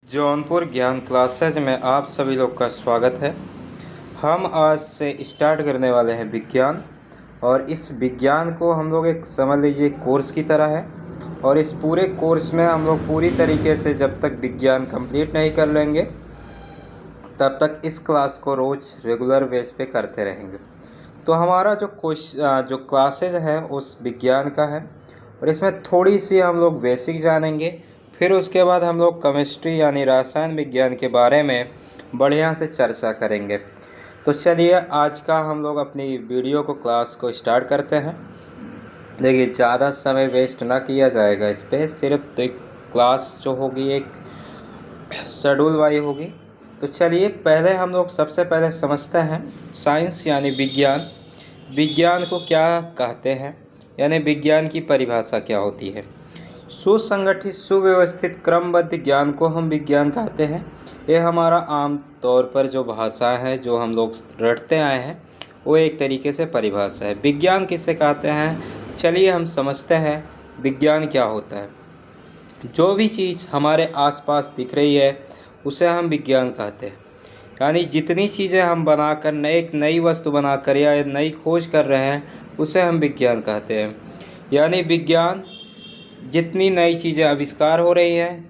जौनपुर ज्ञान क्लासेज में आप सभी लोग का स्वागत है। हम आज से स्टार्ट करने वाले हैं विज्ञान, और इस विज्ञान को हम लोग एक समझ लीजिए कोर्स की तरह है। और इस पूरे कोर्स में हम लोग पूरी तरीके से जब तक विज्ञान कंप्लीट नहीं कर लेंगे तब तक इस क्लास को रोज़ रेगुलर बेस पे करते रहेंगे। तो हमारा जो क्लासेज है उस विज्ञान का है, और इसमें थोड़ी सी हम लोग बेसिक जानेंगे। फिर उसके बाद हम लोग केमिस्ट्री यानी रसायन विज्ञान के बारे में बढ़िया से चर्चा करेंगे। तो चलिए आज का हम लोग अपनी वीडियो को क्लास को स्टार्ट करते हैं। देखिए ज़्यादा समय वेस्ट ना किया जाएगा इस पर, सिर्फ तो एक क्लास जो होगी एक शेड्यूल वाइज होगी। तो चलिए पहले हम लोग सबसे पहले समझते हैं साइंस यानी विज्ञान। विज्ञान को क्या कहते हैं, यानी विज्ञान की परिभाषा क्या होती है। सुसंगठित सुव्यवस्थित क्रमबद्ध ज्ञान को हम विज्ञान कहते हैं। ये हमारा आम तौर पर जो भाषा है जो हम लोग रटते आए हैं वो एक तरीके से परिभाषा है। विज्ञान किसे कहते हैं, चलिए हम समझते हैं विज्ञान क्या होता है। जो भी चीज़ हमारे आसपास दिख रही है उसे हम विज्ञान कहते हैं। यानी जितनी चीज़ें हम बनाकर नई वस्तु बनाकर या नई खोज कर रहे हैं उसे हम विज्ञान कहते हैं। यानी विज्ञान जितनी नई चीज़ें आविष्कार हो रही हैं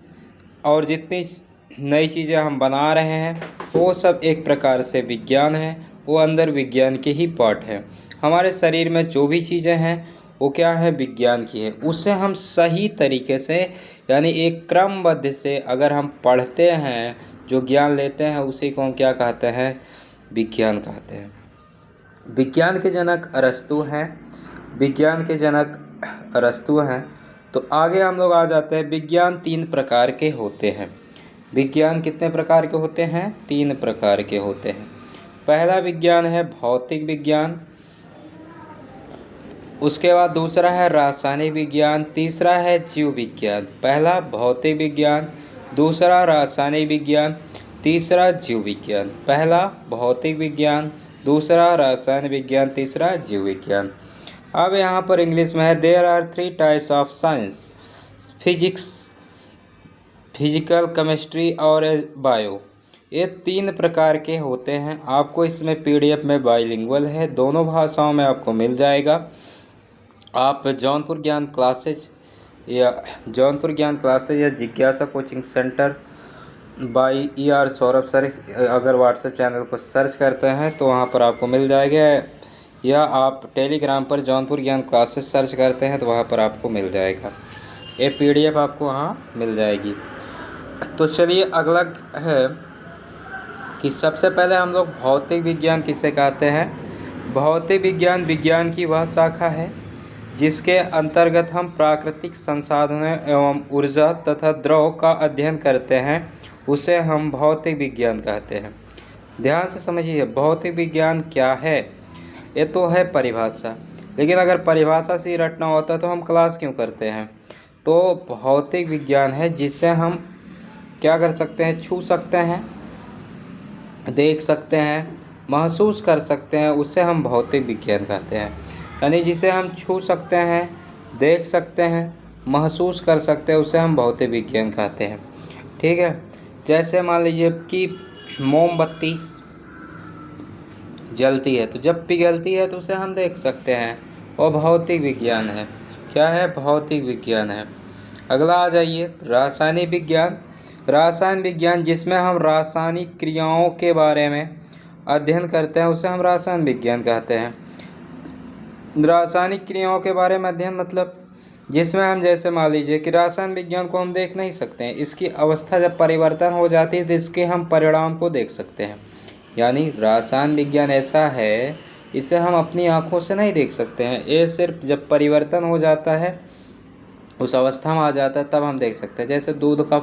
और जितनी नई चीज़ें हम बना रहे हैं वो सब एक प्रकार से विज्ञान है। वो अंदर विज्ञान के ही पार्ट है। हमारे शरीर में जो भी चीज़ें हैं वो क्या है, विज्ञान की है। उसे हम सही तरीके से यानी एक क्रमबद्ध से अगर हम पढ़ते हैं, जो ज्ञान लेते हैं, उसी को हम क्या कहते हैं, विज्ञान कहते हैं। विज्ञान के जनक अरस्तु हैं। विज्ञान के जनक अरस्तु हैं। तो आगे हम लोग आ जाते हैं। विज्ञान 3 प्रकार के होते हैं। विज्ञान कितने प्रकार के होते हैं, 3 प्रकार के होते हैं। पहला विज्ञान है भौतिक विज्ञान, उसके बाद दूसरा है रासायनिक विज्ञान, तीसरा है जीव विज्ञान। पहला भौतिक विज्ञान, दूसरा रासायनिक विज्ञान, तीसरा जीव विज्ञान। पहला भौतिक विज्ञान, दूसरा रासायन विज्ञान, तीसरा जीव विज्ञान। अब यहाँ पर इंग्लिश में है there are 3 types of science, physics, physical, chemistry और बायो। ये 3 प्रकार के होते हैं। आपको इसमें PDF में बाइलिंगुअल है, दोनों भाषाओं में आपको मिल जाएगा। आप जौनपुर ज्ञान क्लासेज या जिज्ञासा coaching centre by ER Saurabh sir अगर व्हाट्सएप चैनल को सर्च करते हैं तो वहाँ पर आपको मिल जाएगा, या आप टेलीग्राम पर जौनपुर ज्ञान क्लासेस सर्च करते हैं तो वहाँ पर आपको मिल जाएगा। ये PDF आपको वहाँ मिल जाएगी। तो चलिए अगला है कि सबसे पहले हम लोग भौतिक विज्ञान किसे कहते हैं। भौतिक विज्ञान विज्ञान की वह शाखा है जिसके अंतर्गत हम प्राकृतिक संसाधनों एवं ऊर्जा तथा द्रव का अध्ययन करते हैं, उसे हम भौतिक विज्ञान कहते हैं। ध्यान से समझिए भौतिक विज्ञान क्या है। ये तो है परिभाषा, लेकिन अगर परिभाषा से रटना होता तो हम क्लास क्यों करते हैं। तो भौतिक विज्ञान है जिससे हम क्या कर सकते हैं, छू सकते हैं, देख सकते हैं, महसूस कर सकते हैं, उसे हम भौतिक विज्ञान कहते हैं। यानी जिसे हम छू सकते हैं, देख सकते हैं, महसूस कर सकते हैं, उसे हम भौतिक विज्ञान कहते हैं। ठीक है। जैसे मान लीजिए कि मोमबत्ती जलती है तो जब पिघलती है तो उसे हम देख सकते हैं, वो भौतिक विज्ञान है। क्या है, भौतिक विज्ञान है। अगला आ जाइए रासायनिक विज्ञान। रासायन विज्ञान जिसमें हम रासायनिक क्रियाओं के बारे में अध्ययन करते हैं उसे हम रासायन विज्ञान कहते हैं। रासायनिक क्रियाओं के बारे में अध्ययन मतलब जिसमें हम जैसे मान लीजिए कि रासायन विज्ञान को हम देख नहीं सकते हैं, इसकी अवस्था जब परिवर्तन हो जाती है तो इसके हम परिणाम को देख सकते हैं। यानी रासायन विज्ञान ऐसा है इसे हम अपनी आँखों से नहीं देख सकते हैं, ये सिर्फ जब परिवर्तन हो जाता है, उस अवस्था में आ जाता है तब हम देख सकते हैं। जैसे दूध का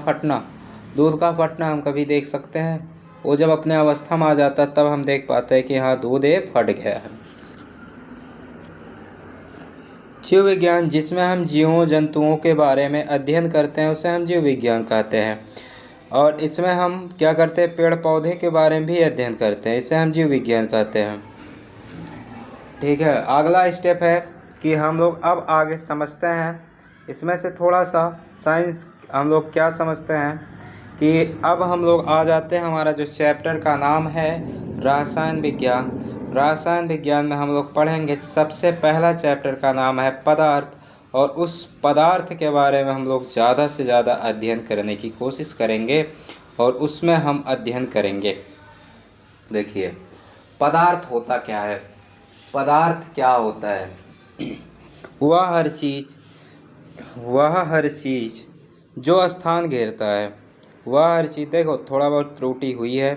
फटना हम कभी देख सकते हैं, वो जब अपने अवस्था में आ जाता है तब हम देख पाते हैं कि हाँ दूध ये फट गया है। जीव विज्ञान जिसमें हम जीवों जंतुओं के बारे में अध्ययन करते हैं उसे हम जीव विज्ञान कहते हैं। और इसमें हम क्या करते हैं, पेड़ पौधे के बारे में भी अध्ययन करते हैं, इसे हम जीव विज्ञान कहते हैं। ठीक है। अगला स्टेप है कि हम लोग अब आगे समझते हैं इसमें से थोड़ा सा साइंस। हम लोग क्या समझते हैं कि अब हम लोग आ जाते हैं, हमारा जो चैप्टर का नाम है रसायन विज्ञान। रसायन विज्ञान में हम लोग पढ़ेंगे, सबसे पहला चैप्टर का नाम है पदार्थ, और उस पदार्थ के बारे में हम लोग ज़्यादा से ज़्यादा अध्ययन करने की कोशिश करेंगे और उसमें हम अध्ययन करेंगे। देखिए, पदार्थ होता क्या है? पदार्थ क्या होता है? वह हर चीज़ जो स्थान घेरता है, वह हर चीज़। देखो, थोड़ा बहुत त्रुटि हुई है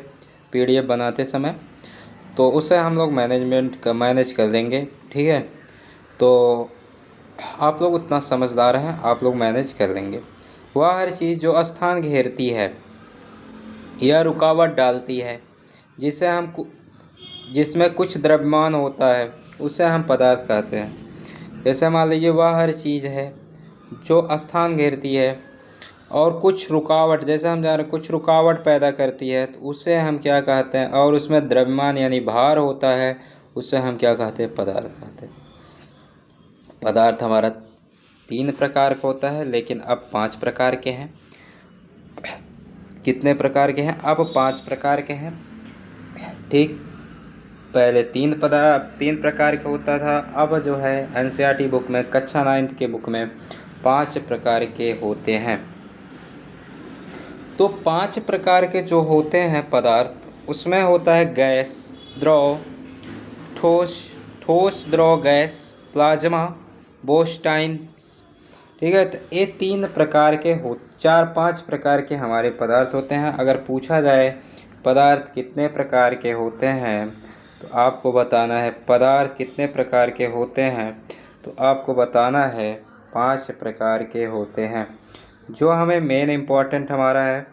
पीडीएफ बनाते समय, तो उसे हम लोग मैनेज कर लेंगे, ठीक है। तो आप लोग उतना समझदार हैं, आप लोग मैनेज कर लेंगे। वह हर चीज़ जो स्थान घेरती है या रुकावट डालती है, जिसमें कुछ द्रव्यमान होता है, उसे हम पदार्थ कहते हैं। जैसे मान लीजिए, वह हर चीज़ है जो स्थान घेरती है और कुछ रुकावट, जैसे हम जान रहे कुछ रुकावट पैदा करती है, तो उसे हम क्या कहते हैं, और उसमें द्रव्यमान यानी भार होता है, उसे हम क्या कहते हैं? पदार्थ कहते हैं। पदार्थ हमारा 3 प्रकार का होता है, लेकिन अब 5 प्रकार के हैं। कितने प्रकार के हैं? अब 5 प्रकार के हैं, ठीक। पहले 3 प्रकार का होता था, अब जो है एनसीईआरटी बुक में, कक्षा 9 के बुक में 5 प्रकार के होते हैं। तो 5 प्रकार के जो होते हैं पदार्थ, उसमें होता है गैस, द्रव, ठोस द्रव गैस, प्लाज्मा, बोस्टाइन, ठीक है। तो ये 3 प्रकार के 4-5 प्रकार के हमारे पदार्थ होते हैं। अगर पूछा जाए पदार्थ कितने प्रकार के होते हैं, तो आपको बताना है पदार्थ कितने प्रकार के होते हैं, तो आपको बताना है 5 प्रकार के होते हैं। जो हमें मेन इम्पॉर्टेंट हमारा है,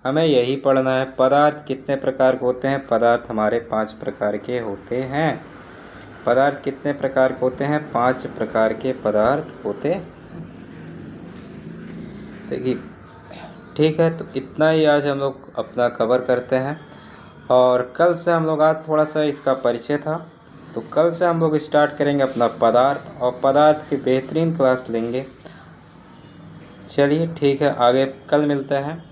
हमें यही पढ़ना है, पदार्थ कितने प्रकार के होते हैं। पदार्थ हमारे 5 प्रकार के होते हैं। पदार्थ कितने प्रकार के होते हैं? 5 प्रकार के पदार्थ होते हैं। देखिए, ठीक है, तो इतना ही आज हम लोग अपना कवर करते हैं, और कल से हम लोग, आज थोड़ा सा इसका परिचय था, तो कल से हम लोग स्टार्ट करेंगे अपना पदार्थ, और पदार्थ की बेहतरीन क्लास लेंगे। चलिए, ठीक है, आगे कल मिलते हैं।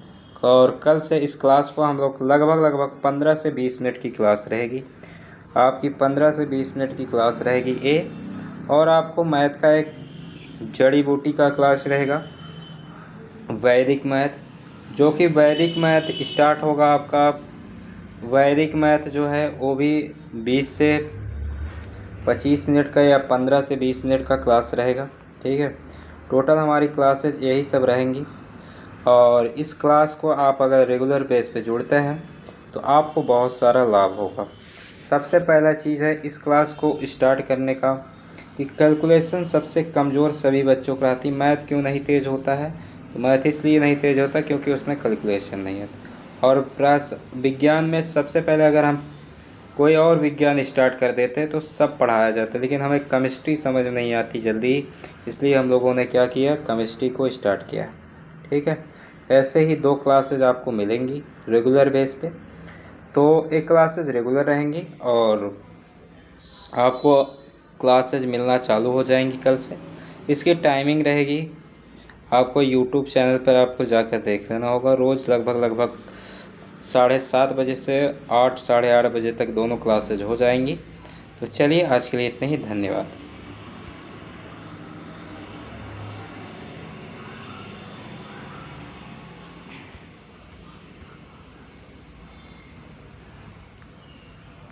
और कल से इस क्लास को हम लोग लगभग 15 से 20 मिनट की क्लास रहेगी। आपकी 15 से 20 मिनट की क्लास रहेगी ए, और आपको मैथ का एक जड़ी बूटी का क्लास रहेगा, वैदिक मैथ, जो कि वैदिक मैथ स्टार्ट होगा आपका। वैदिक मैथ जो है वो भी 20 से 25 मिनट का या 15 से 20 मिनट का क्लास रहेगा, ठीक है। टोटल हमारी क्लासेज यही सब रहेंगी, और इस क्लास को आप अगर रेगुलर बेस पे जुड़ते हैं तो आपको बहुत सारा लाभ होगा। सबसे पहला चीज़ है इस क्लास को स्टार्ट करने का, कि कैलकुलेशन सबसे कमज़ोर सभी बच्चों को रहती। मैथ क्यों नहीं तेज़ होता है? तो मैथ इसलिए नहीं तेज़ होता क्योंकि उसमें कैलकुलेशन नहीं होता। और प्लस विज्ञान में सबसे पहले अगर हम कोई और विज्ञान स्टार्ट कर देते हैं तो सब पढ़ाया जाता है, लेकिन हमें केमिस्ट्री समझ नहीं आती जल्दी, इसलिए हम लोगों ने क्या किया, केमिस्ट्री को स्टार्ट किया, ठीक है। ऐसे ही 2 क्लासेज आपको मिलेंगी रेगुलर बेस पे, तो एक क्लासेज रेगुलर रहेंगी और आपको क्लासेज मिलना चालू हो जाएंगी कल से। इसकी टाइमिंग रहेगी, आपको यूट्यूब चैनल पर आपको जाकर देख लेना होगा। रोज़ लगभग 7:30 बजे से 8 साढ़े 8 बजे तक दोनों क्लासेज हो जाएंगी। तो चलिए, आज के लिए इतना ही, धन्यवाद।